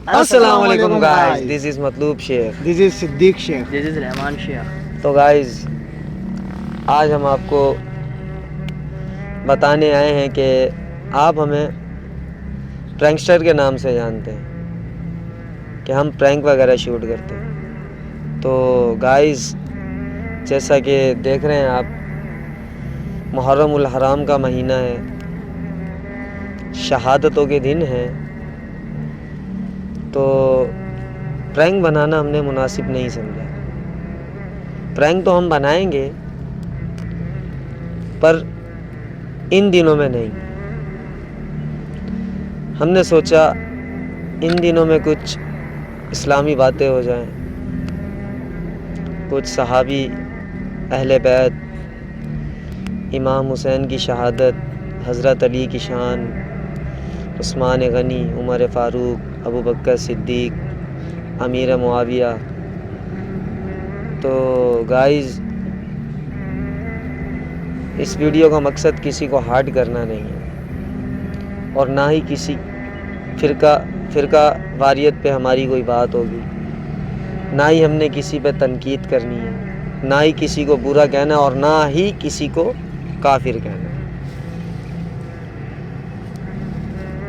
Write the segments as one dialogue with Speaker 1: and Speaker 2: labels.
Speaker 1: السلام علیکم گائز، دس از مطلوب شیخ،
Speaker 2: دس از صدیق شیخ،
Speaker 3: دس از رحمان شیخ۔
Speaker 1: تو گائز آج ہم آپ کو بتانے آئے ہیں کہ آپ ہمیں پرینکسٹر کے نام سے جانتے ہیں کہ ہم پرینک وغیرہ شوٹ کرتے ہیں۔ تو گائز جیسا کہ دیکھ رہے ہیں آپ، محرم الحرام کا مہینہ ہے، شہادتوں کے دن ہیں، تو پرینک بنانا ہم نے مناسب نہیں سمجھا۔ پرینک تو ہم بنائیں گے پر ان دنوں میں نہیں۔ ہم نے سوچا ان دنوں میں کچھ اسلامی باتیں ہو جائیں، کچھ صحابی، اہل بیت، امام حسین کی شہادت، حضرت علی کی شان، عثمان غنی، عمر فاروق، ابو بکر صدیق، امیر معاویہ۔ تو گائز اس ویڈیو کا مقصد کسی کو ہارٹ کرنا نہیں ہے، اور نہ ہی کسی فرقہ واریت پہ ہماری کوئی بات ہوگی، نہ ہی ہم نے کسی پہ تنقید کرنی ہے، نہ ہی کسی کو برا کہنا، اور نہ ہی کسی کو کافر کہنا۔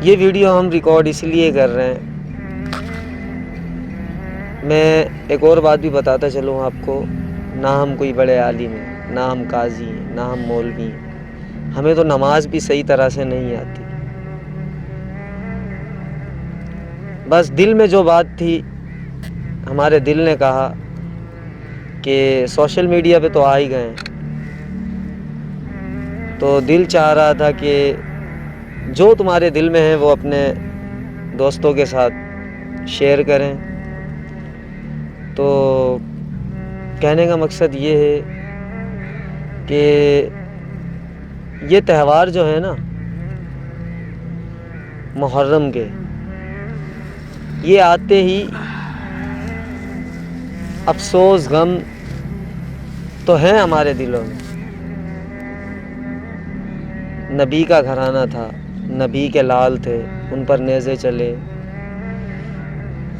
Speaker 1: یہ ویڈیو ہم ریکارڈ اس لیے کر رہے ہیں، میں ایک اور بات بھی بتاتا چلوں آپ کو، نہ ہم کوئی بڑے عالم ہیں، نہ ہم قاضی ہیں، نہ ہم مولوی ہیں، ہمیں تو نماز بھی صحیح طرح سے نہیں آتی۔ بس دل میں جو بات تھی، ہمارے دل نے کہا کہ سوشل میڈیا پہ تو آ ہی گئے ہیں، تو دل چاہ رہا تھا کہ جو تمہارے دل میں ہے وہ اپنے دوستوں کے ساتھ شیئر کریں۔ تو کہنے کا مقصد یہ ہے کہ یہ تہوار جو ہے نا محرم کے، یہ آتے ہی افسوس، غم تو ہیں ہمارے دلوں میں۔ نبی کا گھرانہ تھا، نبی کے لال تھے، ان پر نیزے چلے،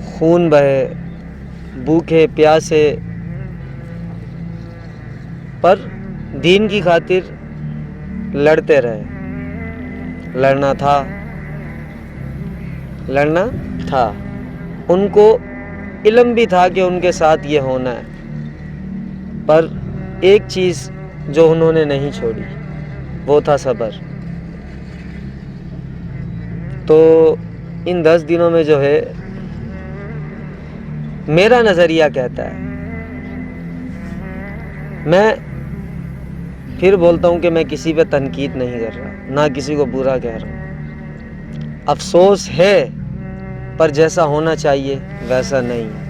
Speaker 1: خون بہے، بھوکے پیاسے، پر دین کی خاطر لڑتے رہے۔ لڑنا تھا، ان کو علم بھی تھا کہ ان کے ساتھ یہ ہونا ہے، پر ایک چیز جو انہوں نے نہیں چھوڑی وہ تھا صبر۔ تو ان 10 دنوں میں جو ہے، میرا نظریہ کہتا ہے، میں پھر بولتا ہوں کہ میں کسی پہ تنقید نہیں کر رہا، نہ کسی کو برا کہہ رہا ہوں۔ افسوس ہے، پر جیسا ہونا چاہیے ویسا نہیں ہے۔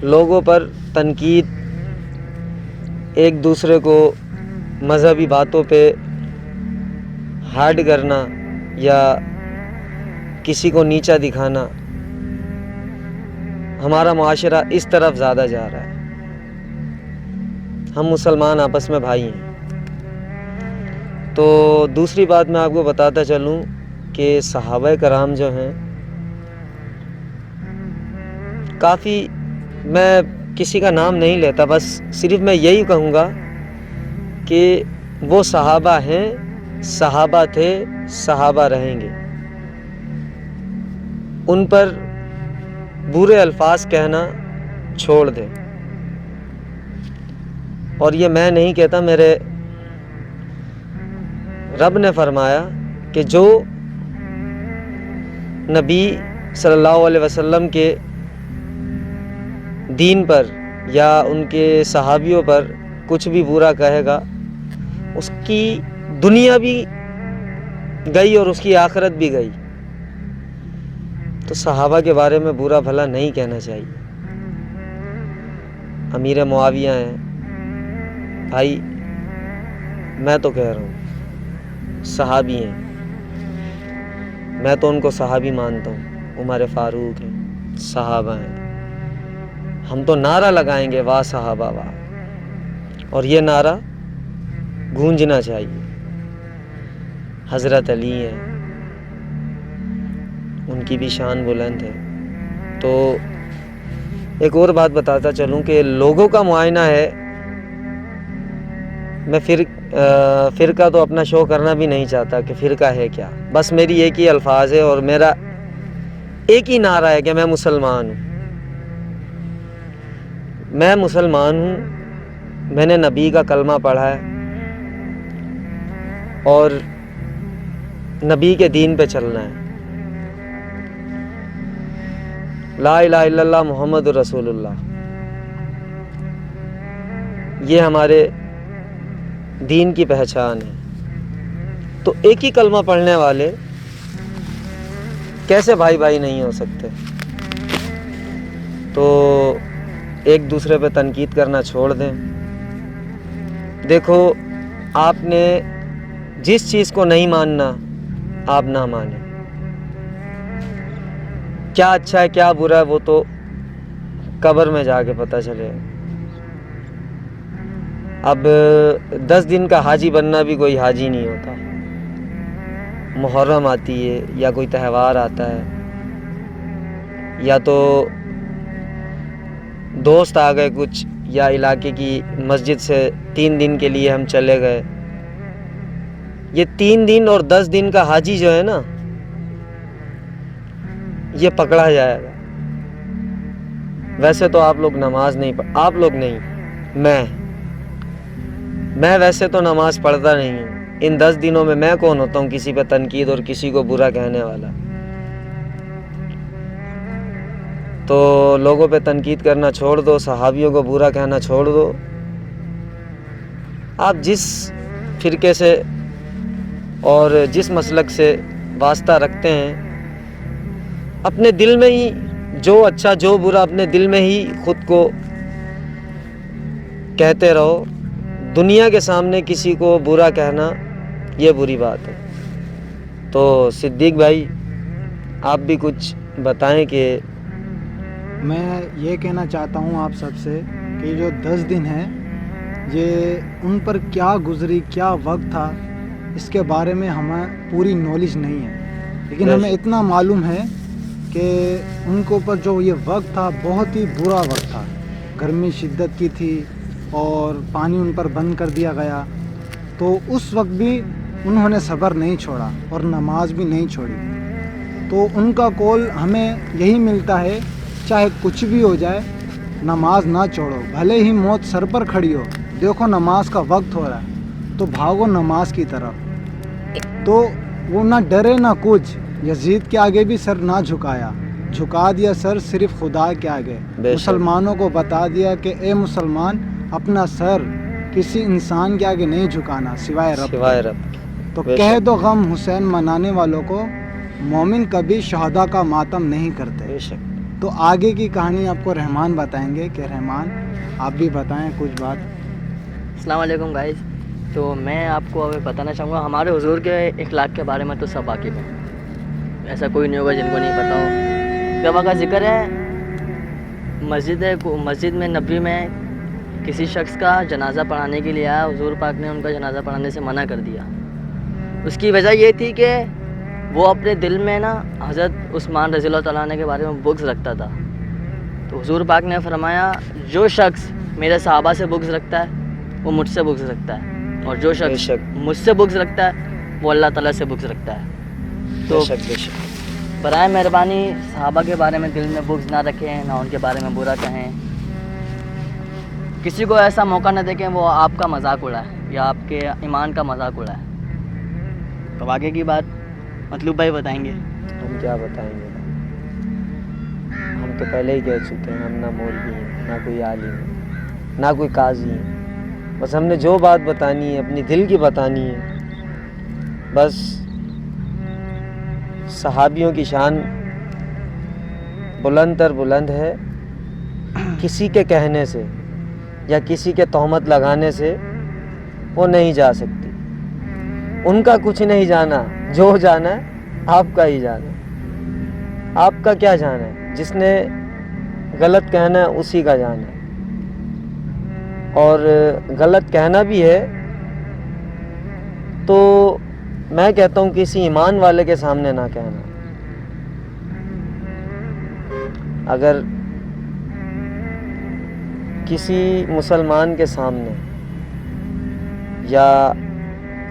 Speaker 1: لوگوں پر تنقید، ایک دوسرے کو مذہبی باتوں پہ ہارٹ کرنا یا کسی کو نیچا دکھانا، ہمارا معاشرہ اس طرف زیادہ جا رہا ہے۔ ہم مسلمان آپس میں بھائی ہیں۔ تو دوسری بات میں آپ کو بتاتا چلوں کہ صحابہ کرام جو ہیں، کافی، میں کسی کا نام نہیں لیتا، بس صرف میں یہی کہوں گا کہ وہ صحابہ ہیں، صحابہ تھے، صحابہ رہیں گے۔ ان پر برے الفاظ کہنا چھوڑ دیں، اور یہ میں نہیں کہتا، میرے رب نے فرمایا کہ جو نبی صلی اللہ علیہ وسلم کے دین پر یا ان کے صحابیوں پر کچھ بھی برا کہے گا، اس کی دنیا بھی گئی اور اس کی آخرت بھی گئی۔ تو صحابہ کے بارے میں برا بھلا نہیں کہنا چاہیے۔ امیر معاویہ ہیں بھائی، میں تو کہہ رہا ہوں صحابی ہیں، میں تو ان کو صحابی مانتا ہوں۔ عمر فاروق ہیں، صحابہ ہیں۔ ہم تو نعرہ لگائیں گے، واہ صحابہ واہ، اور یہ نعرہ گونجنا چاہیے۔ حضرت علی ہیں، ان کی بھی شان بلند ہے. تو ایک اور بات بتاتا چلوں کہ لوگوں کا معائنہ ہے. میں فرقہ تو اپنا شو کرنا بھی نہیں چاہتا کہ فرقہ ہے کیا. بس میری ایک ہی الفاظ ہے اور میرا ایک ہی نعرہ ہے کہ میں مسلمان ہوں. میں مسلمان ہوں. میں نے نبی کا کلمہ پڑھا ہے اور نبی کے دین پہ چلنا ہے. لا الہ الا اللہ محمد رسول اللہ، یہ ہمارے دین کی پہچان ہے. تو ایک ہی کلمہ پڑھنے والے کیسے بھائی بھائی نہیں ہو سکتے؟ تو ایک دوسرے پہ تنقید کرنا چھوڑ دیں. دیکھو، آپ نے جس چیز کو نہیں ماننا آپ نہ مانیں. کیا اچھا ہے کیا برا ہے وہ تو قبر میں جا کے پتہ چلے. اب 10 دن کا حاجی بننا بھی کوئی حاجی نہیں ہوتا. محرم آتی ہے یا کوئی تہوار آتا ہے یا تو دوست آ گئے کچھ یا علاقے کی مسجد سے 3 دن کے لیے ہم چلے گئے. یہ 3 دن اور 10 دن کا حاجی جو ہے نا، یہ پکڑا جائے گا. ویسے تو آپ لوگ نماز نہیں آپ لوگ نہیں، میں ویسے تو نماز پڑھتا نہیں ہوں. ان 10 دنوں میں کون ہوتا ہوں کسی پہ تنقید اور کسی کو برا کہنے والا؟ تو لوگوں پہ تنقید کرنا چھوڑ دو، صحابیوں کو برا کہنا چھوڑ دو. آپ جس فرقے سے اور جس مسلک سے واسطہ رکھتے ہیں، اپنے دل میں ہی جو اچھا جو برا اپنے دل میں ہی خود کو کہتے رہو. دنیا کے سامنے کسی کو برا کہنا یہ بری بات ہے. تو صدیق بھائی، آپ بھی کچھ بتائیں. کہ
Speaker 2: میں یہ کہنا چاہتا ہوں آپ سب سے کہ جو 10 دن ہیں یہ ان پر کیا گزری، کیا وقت تھا، اس کے بارے میں ہمیں پوری نالج نہیں ہے. لیکن ہمیں اتنا معلوم ہے کہ ان کے اوپر جو یہ وقت تھا بہت ہی برا وقت تھا. گرمی شدت کی تھی اور پانی ان پر بند کر دیا گیا. تو اس وقت بھی انہوں نے صبر نہیں چھوڑا اور نماز بھی نہیں چھوڑی. تو ان کا قول ہمیں یہی ملتا ہے، چاہے کچھ بھی ہو جائے نماز نہ چھوڑو. بھلے ہی موت سر پر کھڑی ہو، دیکھو نماز کا وقت ہو رہا ہے تو بھاگو نماز کی طرف. تو وہ نہ ڈرے نہ کچھ. یزید کے آگے بھی سر نہ جھکایا، جھکا دیا سر صرف خدا کے آگے. مسلمانوں کو بتا دیا کہ اے مسلمان، اپنا سر کسی انسان کے آگے نہیں جھکانا سوائے رب. تو کہہ دو غم حسین منانے والوں کو، مومن کبھی شہداء کا ماتم نہیں کرتے. تو آگے کی کہانی آپ کو رحمان بتائیں گے. کہ رحمان آپ بھی بتائیں کچھ بات.
Speaker 3: السلام علیکم گائز. تو میں آپ کو ابھی بتانا چاہوں گا ہمارے حضور کے اخلاق کے بارے میں تو سب واقف ہیں. ایسا کوئی نہیں ہوگا جن کو نہیں پتا ہو. جگہ کا ذکر ہے مسجد میں نبوی میں کسی شخص کا جنازہ پڑھانے کے لیے آیا. حضور پاک نے ان کا جنازہ پڑھانے سے منع کر دیا. اس کی وجہ یہ تھی کہ وہ اپنے دل میں نا حضرت عثمان رضی اللہ تعالیٰ عنہ کے بارے میں بغض رکھتا تھا. تو حضور پاک نے فرمایا جو شخص میرے صحابہ سے بغض رکھتا ہے وہ مجھ سے بغض رکھتا ہے، اور جو شخص مجھ سے بغض رکھتا ہے وہ اللہ تعالیٰ سے بغض رکھتا ہے. تو برائے مہربانی صحابہ کے بارے میں دل میں بغض نہ رکھیں، نہ ان کے بارے میں برا کہیں. کسی کو ایسا موقع نہ دیں کہ وہ آپ کا مذاق اڑائے یا آپ کے ایمان کا مذاق اڑائے. تو آگے کی بات مطلوب بھائی بتائیں گے.
Speaker 1: ہم کیا بتائیں گے؟ ہم تو پہلے ہی کہہ چکے ہیں، ہم نہ مولوی ہیں، نہ کوئی عالم ہے، نہ کوئی قاضی ہے. بس ہم نے جو بات بتانی ہے اپنی دل کی بتانی ہے. بس صحابیوں کی شان بلند تر بلند ہے. کسی کے کہنے سے یا کسی کے تہمت لگانے سے وہ نہیں جا سکتی. ان کا کچھ نہیں جانا، جو جانا ہے آپ کا ہی جانا. آپ کا کیا جانا ہے؟ جس نے غلط کہنا ہے اسی کا جانا ہے. اور غلط کہنا بھی ہے تو میں کہتا ہوں کسی ایمان والے کے سامنے نہ کہنا. اگر کسی مسلمان کے سامنے یا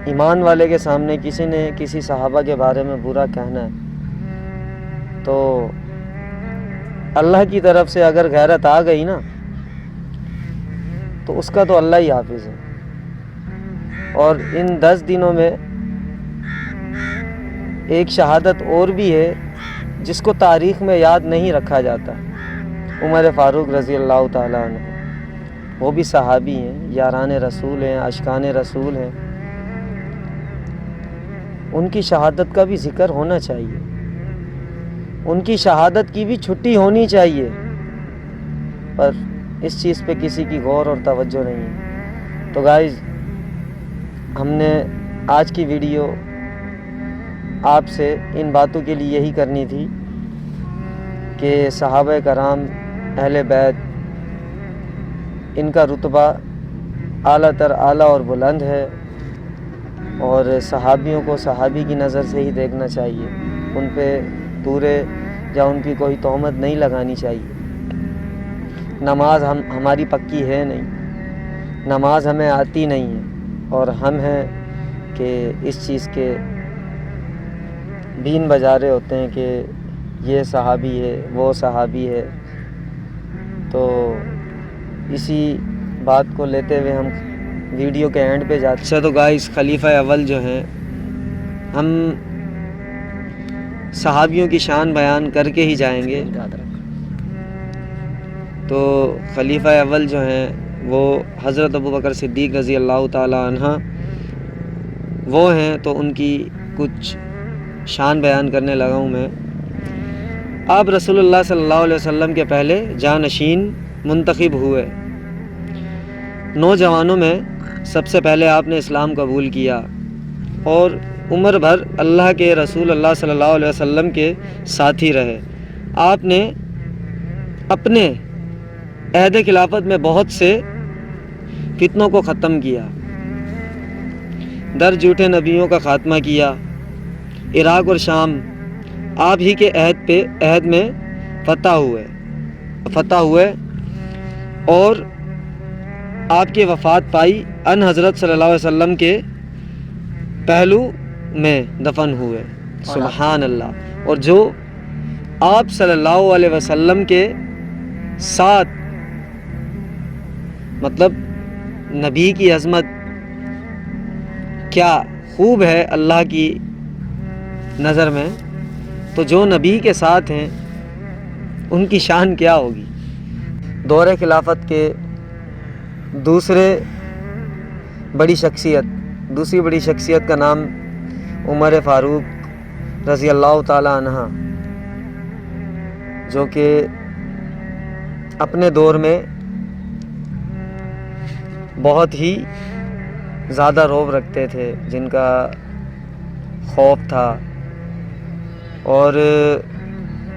Speaker 1: ایمان والے کے سامنے کسی نے کسی صحابہ کے بارے میں برا کہنا ہے تو اللہ کی طرف سے اگر غیرت آ گئی نا تو اس کا تو اللہ ہی حافظ ہے. اور ان 10 دنوں میں ایک شہادت اور بھی ہے جس کو تاریخ میں یاد نہیں رکھا جاتا. عمر فاروق رضی اللہ تعالیٰ عنہ، وہ بھی صحابی ہیں، یاران رسول ہیں، عاشقان رسول ہیں. ان کی شہادت کا بھی ذکر ہونا چاہیے، ان کی شہادت کی بھی چھٹی ہونی چاہیے، پر اس چیز پہ کسی کی غور اور توجہ نہیں ہے. تو گائز، ہم نے آج کی ویڈیو آپ سے ان باتوں کے لیے یہی کرنی تھی کہ صحابہ کرام، اہل بیت، ان کا رتبہ اعلیٰ تر اعلیٰ اور بلند ہے، اور صحابیوں کو صحابی کی نظر سے ہی دیکھنا چاہیے. ان پہ پورے یا ان کی کوئی تہمت نہیں لگانی چاہیے. نماز ہماری پکی ہے نہیں، نماز ہمیں آتی نہیں ہے، اور ہم ہیں کہ اس چیز کے بین بجا رہے ہوتے ہیں کہ یہ صحابی ہے، وہ صحابی ہے. تو اسی بات کو لیتے ہوئے ہم ویڈیو کے اینڈ پہ جاتے ہیں. اچھا، تو گائز، خلیفہ اول جو ہیں، ہم صحابیوں کی شان بیان کر کے ہی جائیں گے. تو خلیفہ اول جو ہیں وہ حضرت ابوبکر صدیق رضی اللہ تعالیٰ عنہ وہ ہیں. تو ان کی کچھ شان بیان کرنے لگا ہوں میں. آپ رسول اللہ صلی اللہ علیہ وسلم کے پہلے جانشین منتخب ہوئے. نوجوانوں میں سب سے پہلے آپ نے اسلام قبول کیا اور عمر بھر اللہ کے رسول اللہ صلی اللہ علیہ وسلم کے ساتھی رہے. آپ نے اپنے عہد خلافت میں بہت سے فتنوں کو ختم کیا، در جھوٹے نبیوں کا خاتمہ کیا. عراق اور شام آپ ہی کے عہد میں فتح ہوئے اور آپ کی وفات پائی. ان حضرت صلی اللہ علیہ وسلم کے پہلو میں دفن ہوئے. سبحان اللہ. اور جو آپ صلی اللہ علیہ وسلم کے ساتھ، مطلب نبی کی عظمت کیا خوب ہے اللہ کی نظر میں، تو جو نبی کے ساتھ ہیں ان کی شان کیا ہوگی. دور خلافت کے دوسری بڑی شخصیت کا نام عمر فاروق رضی اللہ تعالیٰ عنہ، جو کہ اپنے دور میں بہت ہی زیادہ رعب رکھتے تھے، جن کا خوف تھا. اور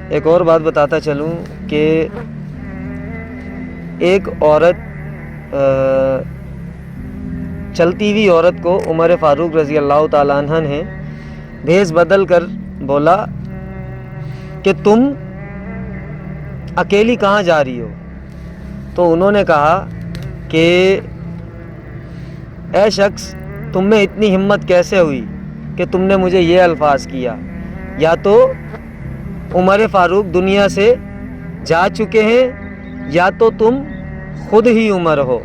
Speaker 1: ایک اور بات بتاتا چلوں کہ ایک عورت، چلتی ہوئی عورت کو عمر فاروق رضی اللہ تعالیٰ عنہ نے بھیس بدل کر بولا کہ تم اکیلی کہاں جا رہی ہو؟ تو انہوں نے کہا کہ اے شخص، تم میں اتنی ہمت کیسے ہوئی کہ تم نے مجھے یہ الفاظ کیا؟ یا تو عمر فاروق دنیا سے جا چکے ہیں یا تو تم خود ہی عمر ہو.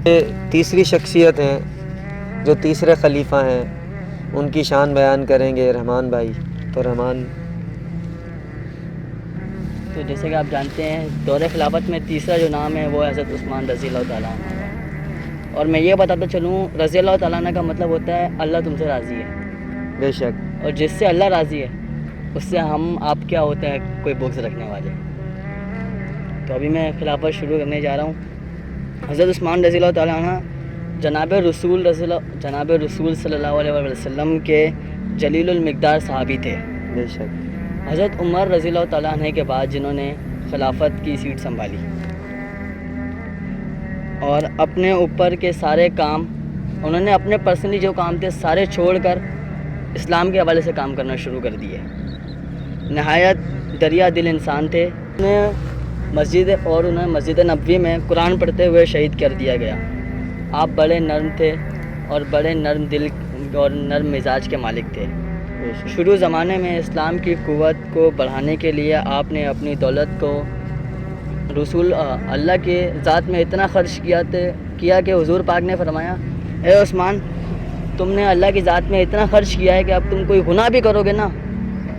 Speaker 1: یہ تیسری شخصیت ہیں جو تیسرے خلیفہ ہیں، ان کی شان بیان کریں گے رحمان بھائی. تو رحمان.
Speaker 3: تو جیسے کہ آپ جانتے ہیں، دور خلافت میں تیسرا جو نام ہے وہ حضرت عثمان رضی اللہ تعالیٰ عنہ ہے. اور میں یہ بتاتا چلوں، رضی اللہ تعالیٰ عنہ کا مطلب ہوتا ہے اللہ تم سے راضی ہے.
Speaker 1: بے شک. اور
Speaker 3: جس سے اللہ راضی ہے اس سے ہم آپ کیا ہوتے ہیں کوئی بغض رکھنے والے. تو ابھی میں خلافت شروع کرنے جا رہا ہوں. حضرت عثمان رضی اللہ تعالیٰ عنہ جناب رسول صلی اللہ علیہ وسلم کے جلیل المقدار صحابی تھے.
Speaker 1: بے شک.
Speaker 3: حضرت عمر رضی اللہ تعالیٰ عنہ کے بعد جنہوں نے خلافت کی سیٹ سنبھالی اور اپنے اوپر کے سارے کام، انہوں نے اپنے پرسنلی جو کام تھے سارے چھوڑ کر اسلام کے حوالے سے کام کرنا شروع کر دیے. نہایت دریا دل انسان تھے انہیں مسجد نبوی میں قرآن پڑھتے ہوئے شہید کر دیا گیا. آپ بڑے نرم تھے اور بڑے نرم دل اور نرم مزاج کے مالک تھے. شروع زمانے میں اسلام کی قوت کو بڑھانے کے لیے آپ نے اپنی دولت کو رسول اللہ کی ذات میں اتنا خرچ کیا کہ حضور پاک نے فرمایا اے عثمان تم نے اللہ کی ذات میں اتنا خرچ کیا ہے کہ اب تم کوئی گناہ بھی کرو گے نا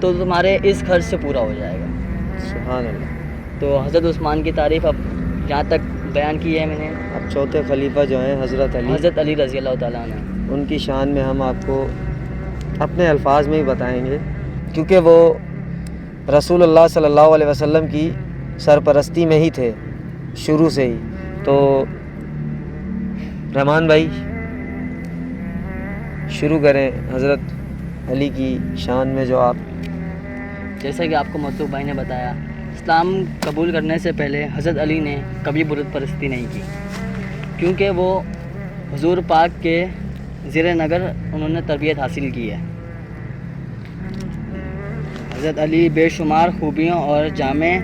Speaker 3: تو تمہارے اس خرچ سے پورا ہو جائے گا.
Speaker 1: سبحان اللہ.
Speaker 3: تو حضرت عثمان کی تعریف اب جہاں تک بیان کی ہے میں نے.
Speaker 1: اب چوتھے خلیفہ جو ہیں حضرت علی
Speaker 3: رضی اللہ تعالیٰ عنہ,
Speaker 1: ان کی شان میں ہم آپ کو اپنے الفاظ میں ہی بتائیں گے کیونکہ وہ رسول اللہ صلی اللہ علیہ وسلم کی سرپرستی میں ہی تھے شروع سے ہی. تو رحمان بھائی شروع کریں حضرت علی کی شان میں جو آپ.
Speaker 3: جیسا کہ آپ کو مطلوب بھائی نے بتایا, اسلام قبول کرنے سے پہلے حضرت علی نے کبھی بت پرستی نہیں کی کیونکہ وہ حضور پاک کے زیر نگر انہوں نے تربیت حاصل کی ہے. حضرت علی بے شمار خوبیوں اور جامع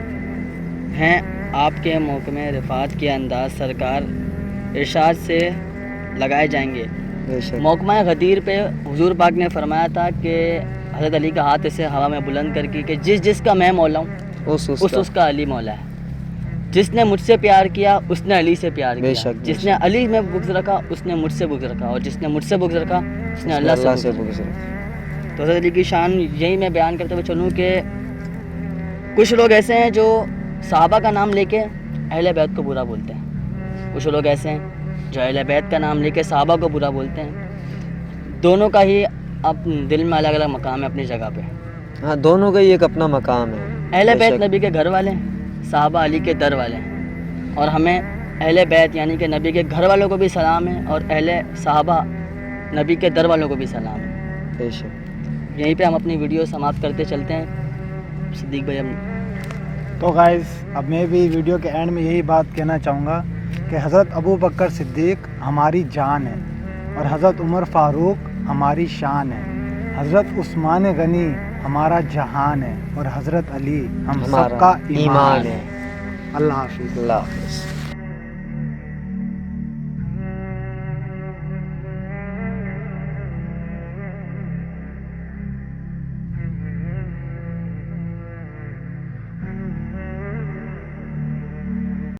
Speaker 3: ہیں. آپ کے محکمہ رفعت کے انداز سرکار ارشاد سے لگائے جائیں گے. محکمہ غدیر پہ حضور پاک نے فرمایا تھا کہ حضرت علی کا ہاتھ اسے ہوا میں بلند کر کے کہ جس کا میں مولا ہوں اس کا علی مولا ہے. جس نے مجھ سے پیار کیا اس نے علی سے پیار کیا. جس نے علی میں بغض رکھا اس نے مجھ سے بغض رکھا, اور جس نے مجھ سے بغض رکھا اس نے اللہ سے بغض رکھا. تو حضرت علی کی شان یہی میں بیان کرتے ہوئے چلوں کہ کچھ لوگ ایسے ہیں جو صحابہ کا نام لے کے اہل بیت کو برا بولتے ہیں, کچھ لوگ ایسے ہیں جو اہل بیت کا نام لے کے صحابہ کو برا بولتے ہیں. دونوں کا ہی اب دل میں الگ الگ مقام ہے اپنی جگہ پہ.
Speaker 1: ہاں دونوں کا ہی ایک اپنا مقام ہے.
Speaker 3: اہل بیت نبی کے گھر والے ہیں, صحابہ علی کے در والے ہیں, اور ہمیں اہل بیت یعنی کہ نبی کے گھر والوں کو بھی سلام ہے اور اہل صحابہ نبی کے در والوں کو بھی سلام ہے.
Speaker 1: بے شک.
Speaker 3: یہیں پہ ہم اپنی ویڈیو سماپت کرتے چلتے ہیں. صدیق بھائی
Speaker 2: تو گائز اب میں بھی ویڈیو کے اینڈ میں یہی بات کہنا چاہوں گا کہ حضرت ابو بکر صدیق ہماری جان ہے اور حضرت عمر فاروق ہماری شان ہے. حضرت عثمان غنی ہمارا جہان ہے اور حضرت علی ہم سب کا ایمان ہے. اللہ حافظ.
Speaker 1: اللہ حافظ.